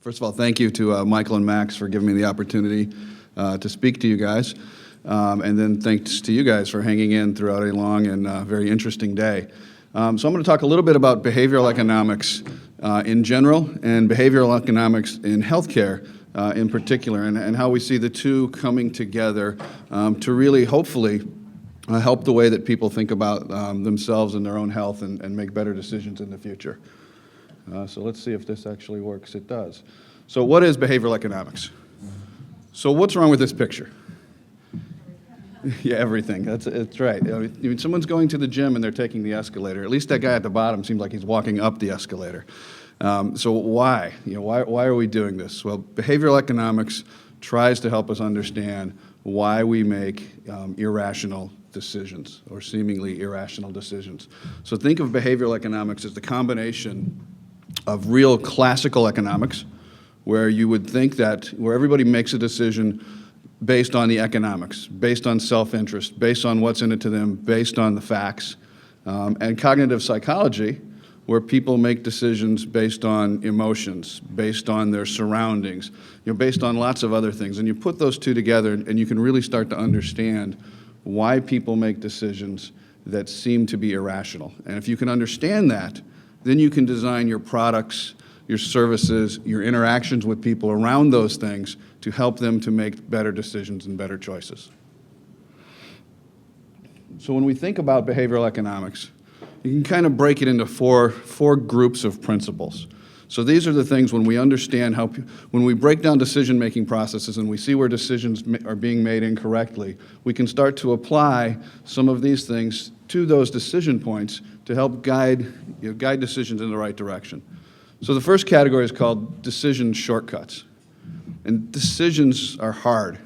First of all, thank you to Michael and Max for giving me the opportunity to speak to you guys. And then thanks to you guys for hanging in throughout a long and very interesting day. So I'm going to talk a little bit about behavioral economics in general and behavioral economics in healthcare in particular, and how we see the two coming together to really, hopefully, help the way that people think about themselves and their own health and make better decisions in the future. So let's see if this actually works. It does. So what is behavioral economics? So what's wrong with this picture? Yeah, everything. That's right. I mean, someone's going to the gym and they're taking the escalator. At least that guy at the bottom seems like he's walking up the escalator. So why? Why are we doing this? Well, behavioral economics tries to help us understand why we make irrational decisions or seemingly irrational decisions. So think of behavioral economics as the combination of real classical economics, where you would think that where everybody makes a decision based on the economics, based on self-interest, based on what's in it to them, based on the facts, and cognitive psychology, where people make decisions based on emotions, based on their surroundings, based on lots of other things. And you put those two together and you can really start to understand why people make decisions that seem to be irrational. And if you can understand that, then you can design your products, your services, your interactions with people around those things to help them to make better decisions and better choices. So when we think about behavioral economics, you can kind of break it into four groups of principles. So these are the things when we understand when we break down decision-making processes and we see where decisions are being made incorrectly, we can start to apply some of these things to those decision points to help guide decisions in the right direction. So the first category is called decision shortcuts. And decisions are hard.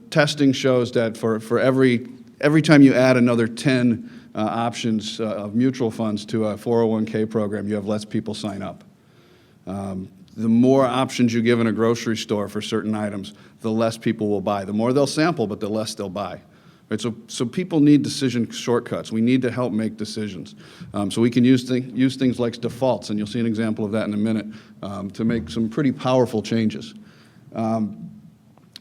Testing shows that for every time you add another 10 options of mutual funds to a 401k program, you have less people sign up. The more options you give in a grocery store for certain items, the less people will buy. The more they'll sample, but the less they'll buy. Right? So people need decision shortcuts. We need to help make decisions. So we can use things like defaults, and you'll see an example of that in a minute, to make some pretty powerful changes.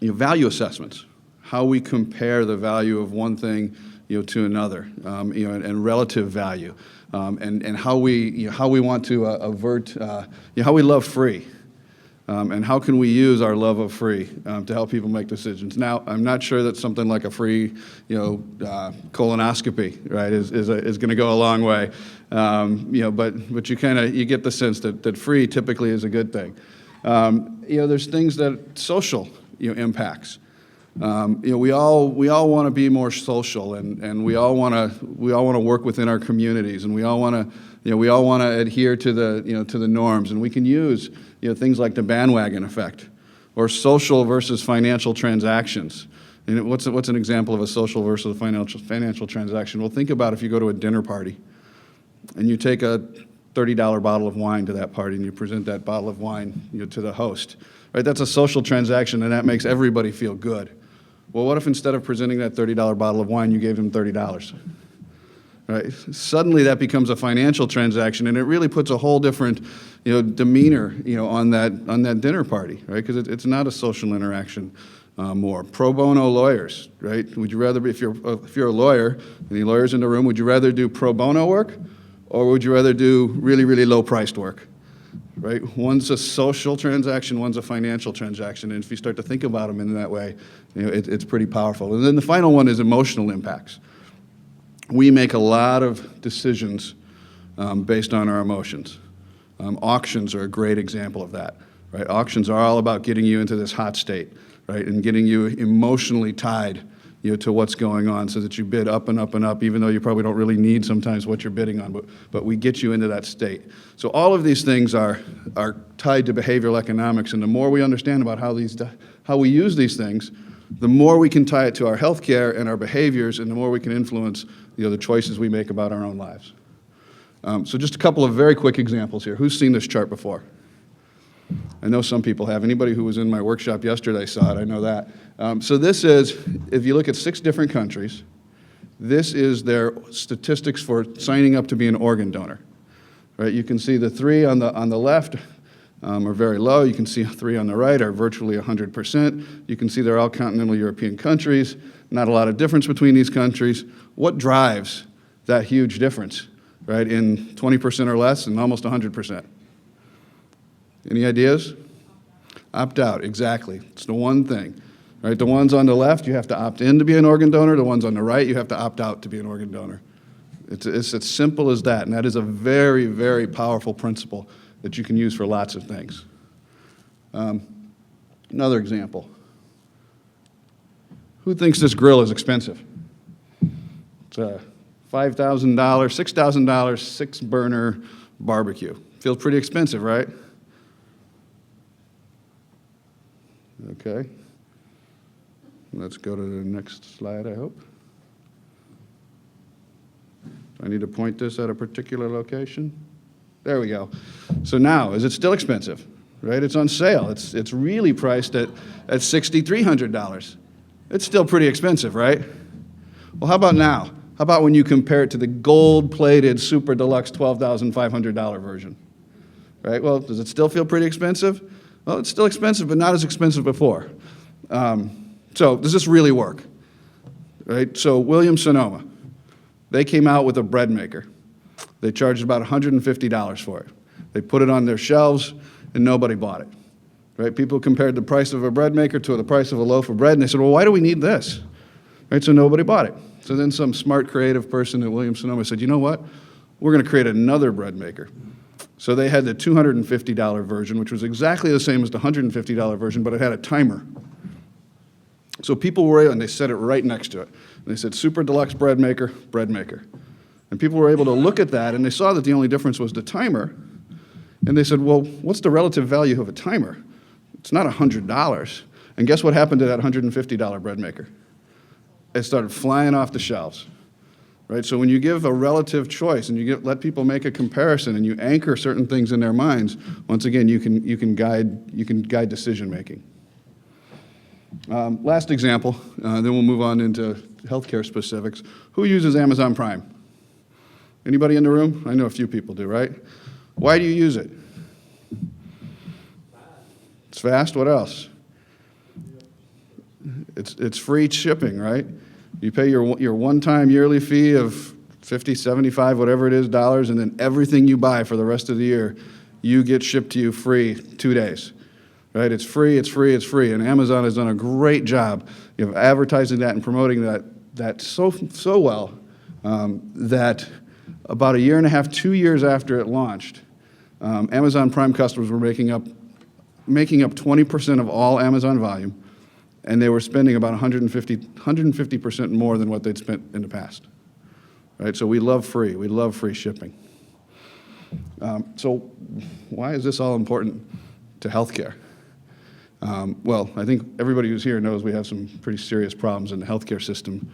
Value assessments, how we compare the value of one thing to another, and relative value, and how we want to avert, how we love free, and how can we use our love of free to help people make decisions. Now, I'm not sure that something like a free, colonoscopy, right, is going to go a long way, but you get the sense that free typically is a good thing. There's things that social impacts. We all want to be more social, and we all want to work within our communities, and we all want to adhere to the norms, and we can use things like the bandwagon effect, or social versus financial transactions. And what's an example of a social versus a financial transaction? Well, think about if you go to a dinner party, and you take a $30 bottle of wine to that party, and you present that bottle of wine to the host. Right? That's a social transaction, and that makes everybody feel good. Well, what if instead of presenting that $30 bottle of wine, you gave them $30? Right? Suddenly that becomes a financial transaction, and it really puts a whole different demeanor on that dinner party, right? Because it's not a social interaction more. Pro bono lawyers, right? Would you rather be, if you're a lawyer, any lawyers in the room, would you rather do pro bono work, or would you rather do really, really low-priced work? Right? One's a social transaction, one's a financial transaction, and if you start to think about them in that way, it's pretty powerful. And then the final one is emotional impacts. We make a lot of decisions based on our emotions. Auctions are a great example of that. Right? Auctions are all about getting you into this hot state, right, and getting you emotionally tied to what's going on, so that you bid up and up and up, even though you probably don't really need sometimes what you're bidding on, but we get you into that state. So all of these things are tied to behavioral economics, and the more we understand about how we use these things, the more we can tie it to our healthcare and our behaviors, and the more we can influence the choices we make about our own lives. So just a couple of very quick examples here. Who's seen this chart before? I know some people have. Anybody who was in my workshop yesterday saw it, I know that. So this is, if you look at 6 different countries, this is their statistics for signing up to be an organ donor. Right? You can see the 3 on the left are very low. You can see 3 on the right are virtually 100%. You can see they're all continental European countries. Not a lot of difference between these countries. What drives that huge difference, right, in 20% or less and almost 100%? Any ideas? Opt out, exactly. It's the one thing, right? The ones on the left, you have to opt in to be an organ donor. The ones on the right, you have to opt out to be an organ donor. It's as simple as that, and that is a very, very powerful principle that you can use for lots of things. Another example. Who thinks this grill is expensive? It's a $5,000, $6,000, 6-burner barbecue. Feels pretty expensive, right? Okay. Let's go to the next slide, I hope. Do I need to point this at a particular location? There we go. So now, is it still expensive? Right? It's on sale. It's really priced at $6,300. It's still pretty expensive, right? Well, how about now? How about when you compare it to the gold-plated, super deluxe $12,500 version? Right? Well, does it still feel pretty expensive? Well, it's still expensive, but not as expensive before. So does this really work? Right? So Williams-Sonoma, they came out with a bread maker. They charged about $150 for it. They put it on their shelves, and nobody bought it. Right? People compared the price of a bread maker to the price of a loaf of bread, and they said, well, why do we need this? Right? So nobody bought it. So then some smart, creative person at Williams-Sonoma said, you know what? We're going to create another bread maker. So they had the $250 version, which was exactly the same as the $150 version, but it had a timer. So people were able, and they set it right next to it. And they said, super deluxe bread maker, bread maker. And people were able to look at that, and they saw that the only difference was the timer. And they said, well, what's the relative value of a timer? It's not $100. And guess what happened to that $150 bread maker? It started flying off the shelves. Right? So when you give a relative choice and you let people make a comparison and you anchor certain things in their minds, once again, you can guide decision making. Last example, then we'll move on into healthcare specifics. Who uses Amazon Prime? Anybody in the room? I know a few people do, right? Why do you use it? It's fast. What else? It's free shipping, right? You pay your one-time yearly fee of $50, $75, whatever it is, dollars, and then everything you buy for the rest of the year, you get shipped to you free 2 days. Right? It's free, it's free, it's free. And Amazon has done a great job of advertising that and promoting that so well that about 1.5 years, 2 years after it launched, Amazon Prime customers were making up 20% of all Amazon volume, and they were spending about 150% more than what they'd spent in the past. Right? So we love free shipping. So why is this all important to healthcare? Well, I think everybody who's here knows we have some pretty serious problems in the healthcare system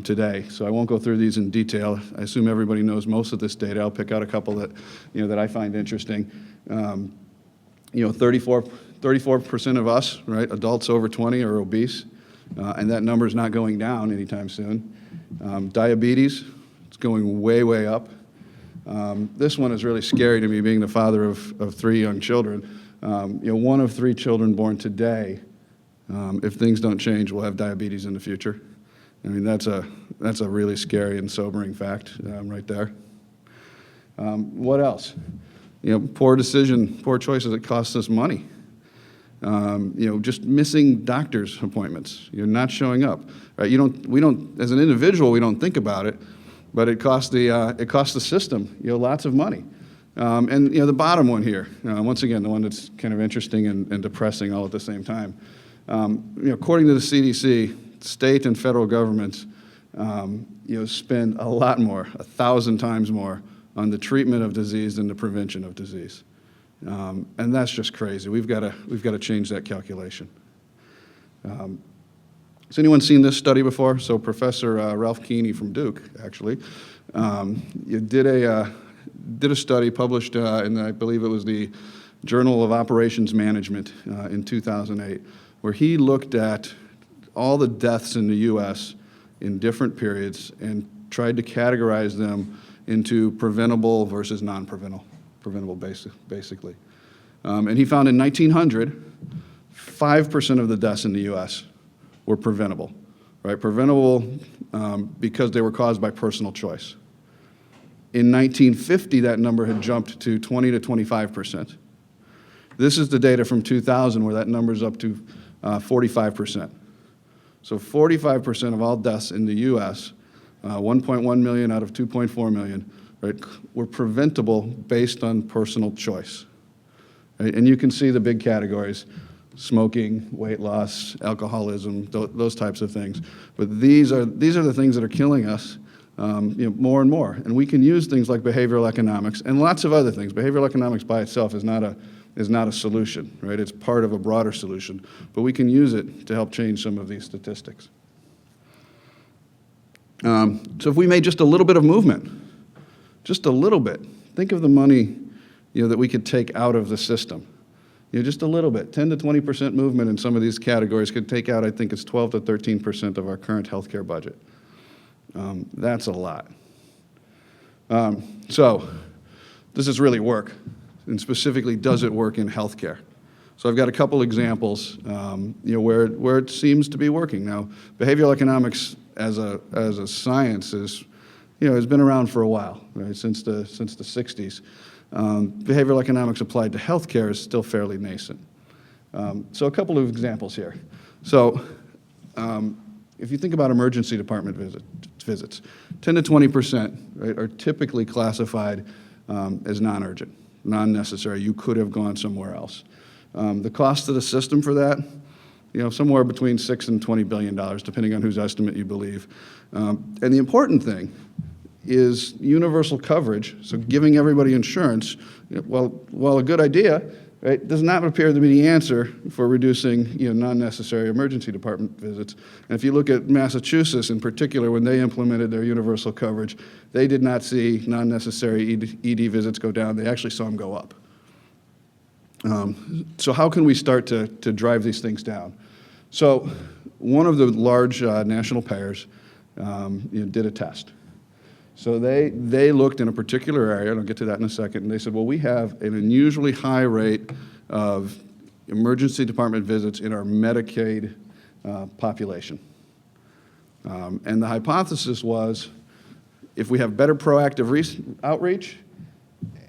today. So I won't go through these in detail. I assume everybody knows most of this data. I'll pick out a couple that I find interesting. 34% of us, right, adults over 20 are obese, and that number is not going down anytime soon. Diabetes, it's going way, way up. This one is really scary to me, being the father of 3 young children. 1 of 3 children born today, if things don't change, will have diabetes in the future. I mean, that's a really scary and sobering fact right there. What else? Poor choices that cost us money. Just missing doctor's appointments. You're not showing up. Right? We don't, as an individual, we don't think about it, but it costs the system, lots of money. And the bottom one here, once again, the one that's kind of interesting and depressing all at the same time. According to the CDC, state and federal governments, spend a lot more, 1,000 times more, on the treatment of disease than the prevention of disease. And that's just crazy. We've got to change that calculation. Has anyone seen this study before? So Professor Ralph Keeney from Duke, actually, did a study published in, I believe it was the Journal of Operations Management in 2008, where he looked at all the deaths in the U.S. in different periods and tried to categorize them into preventable versus non-preventable, basically. And he found in 1900, 5% of the deaths in the U.S. were preventable, right? Preventable because they were caused by personal choice. In 1950, that number had jumped to 20 to 25%. This is the data from 2000 where that number is up to 45%. So 45% of all deaths in the U.S., 1.1 million out of 2.4 million, right, were preventable based on personal choice. Right? And you can see the big categories: smoking, weight loss, alcoholism, those types of things. But these are the things that are killing us more and more. And we can use things like behavioral economics and lots of other things. Behavioral economics by itself is not a solution, right? It's part of a broader solution. But we can use it to help change some of these statistics. So if we made just a little bit of movement, just a little bit, think of the money that we could take out of the system. Just a little bit, 10 to 20% movement in some of these categories could take out, I think it's 12 to 13% of our current healthcare budget. That's a lot. So does this really work? And specifically, does it work in healthcare? So I've got a couple examples where it seems to be working. Now, behavioral economics as a science has been around for a while, right? Since the 60s. Behavioral economics applied to healthcare is still fairly nascent. So a couple of examples here. So if you think about emergency department visits, 10 to 20%, right, are typically classified as non-urgent, non-necessary. You could have gone somewhere else. The cost of the system for that, somewhere between $6 and $20 billion, depending on whose estimate you believe. And the important thing is universal coverage, so giving everybody insurance, while a good idea, right, does not appear to be the answer for reducing non-necessary emergency department visits. And if you look at Massachusetts in particular, when they implemented their universal coverage, they did not see non-necessary ED visits go down. They actually saw them go up. So how can we start to drive these things down? So one of the large national payers did a test. So they looked in a particular area, and I'll get to that in a second, and they said, well, we have an unusually high rate of emergency department visits in our Medicaid population. And the hypothesis was, if we have better proactive outreach,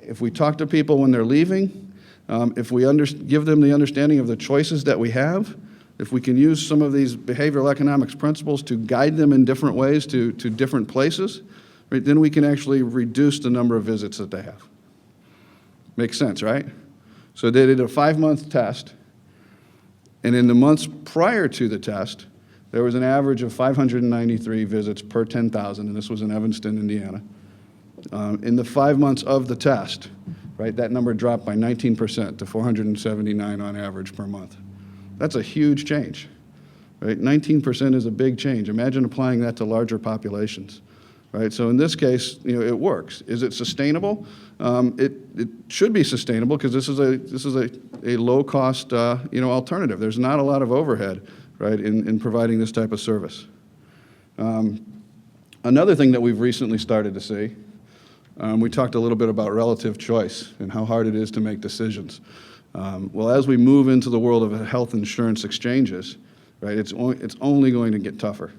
if we talk to people when they're leaving, if we give them the understanding of the choices that we have, if we can use some of these behavioral economics principles to guide them in different ways to different places, right, then we can actually reduce the number of visits that they have. Makes sense, right? So they did a 5-month test, and in the months prior to the test, there was an average of 593 visits per 10,000, and this was in Evanston, Indiana. In the 5 months of the test, right, that number dropped by 19% to 479 on average per month. That's a huge change, right? 19% is a big change. Imagine applying that to larger populations. Right, so in this case, it works. Is it sustainable? It should be sustainable because this is a low-cost alternative. There's not a lot of overhead, right, in providing this type of service. Another thing that we've recently started to see, we talked a little bit about relative choice and how hard it is to make decisions. Well, as we move into the world of health insurance exchanges, right, it's only going to get tougher.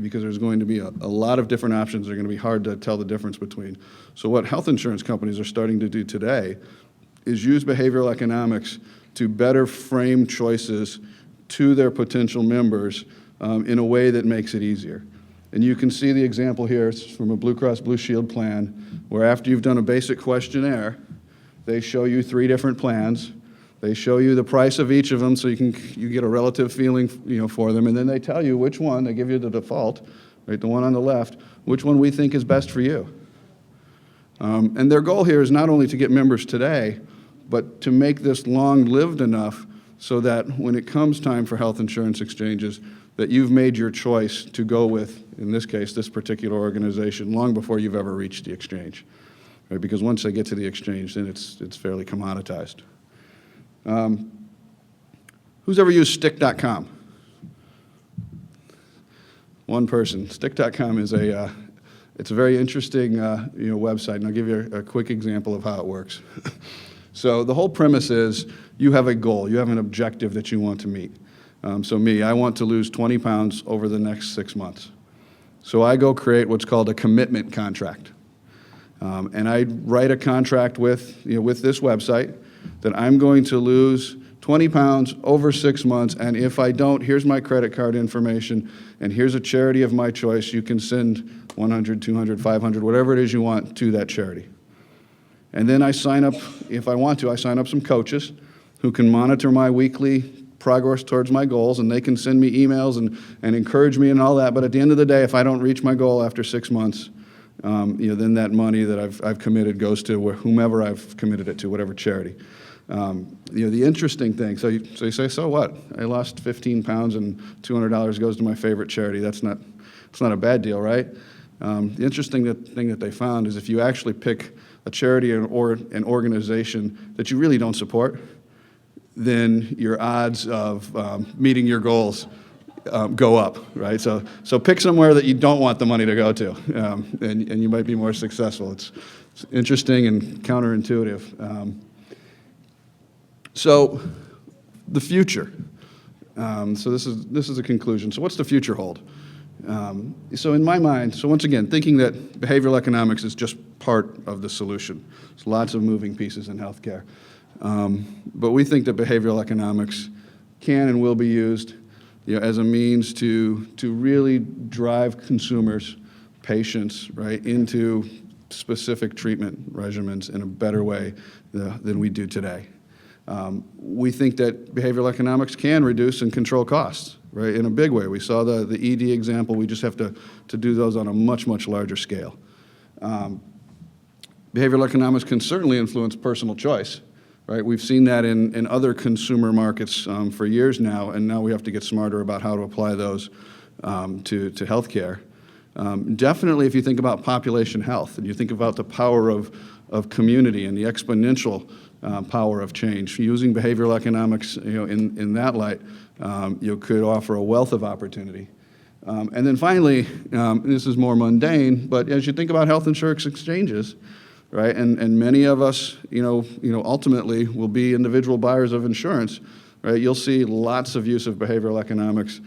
Because there's going to be a lot of different options. They're going to be hard to tell the difference between. So what health insurance companies are starting to do today is use behavioral economics to better frame choices to their potential members in a way that makes it easier. And you can see the example here. It's from a Blue Cross Blue Shield plan, where after you've done a basic questionnaire, they show you 3 different plans. They show you the price of each of them so you get a relative feeling for them, and then they tell you which one, they give you the default, right, the one on the left, which one we think is best for you. And their goal here is not only to get members today, but to make this long-lived enough so that when it comes time for health insurance exchanges, that you've made your choice to go with, in this case, this particular organization long before you've ever reached the exchange. Right? Because once they get to the exchange, then it's fairly commoditized. Who's ever used stick.com? One person. Stick.com is it's a very interesting website, and I'll give you a quick example of how it works. So the whole premise is you have a goal, you have an objective that you want to meet. So me, I want to lose 20 pounds over the next 6 months. So I go create what's called a commitment contract. And I write a contract with this website that I'm going to lose 20 pounds over 6 months, and if I don't, here's my credit card information, and here's a charity of my choice. You can send 100, 200, 500, whatever it is you want to that charity. And then I sign up, if I want to, I sign up some coaches who can monitor my weekly progress towards my goals, and they can send me emails and encourage me and all that. But at the end of the day, if I don't reach my goal after 6 months, then that money that I've committed goes to whomever I've committed it to, whatever charity. The interesting thing, so you say, so what? I lost 15 pounds and $200 goes to my favorite charity. It's not a bad deal, right? The interesting thing that they found is if you actually pick a charity or an organization that you really don't support, then your odds of meeting your goals go up, right? So pick somewhere that you don't want the money to go to, and you might be more successful. It's interesting and counterintuitive. So the future. So this is a conclusion. So what's the future hold? So in my mind, so once again, thinking that behavioral economics is just part of the solution. There's lots of moving pieces in healthcare. But we think that behavioral economics can and will be used as a means to really drive consumers, patients, right, into specific treatment regimens in a better way than we do today. We think that behavioral economics can reduce and control costs, right, in a big way. We saw the ED example. We just have to do those on a much, much larger scale. Behavioral economics can certainly influence personal choice, right? We've seen that in other consumer markets for years now, and now we have to get smarter about how to apply those to healthcare. Definitely, if you think about population health and you think about the power of community and the exponential power of change, using behavioral economics, in that light, could offer a wealth of opportunity. And then finally, this is more mundane, but as you think about health insurance exchanges, right, and many of us, ultimately will be individual buyers of insurance, right? You'll see lots of use of behavioral economics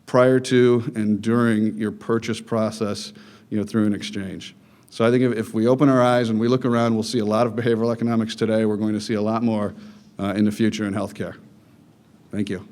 prior to and during your purchase process, through an exchange. So I think if we open our eyes and we look around, we'll see a lot of behavioral economics today. We're going to see a lot more in the future in healthcare. Thank you.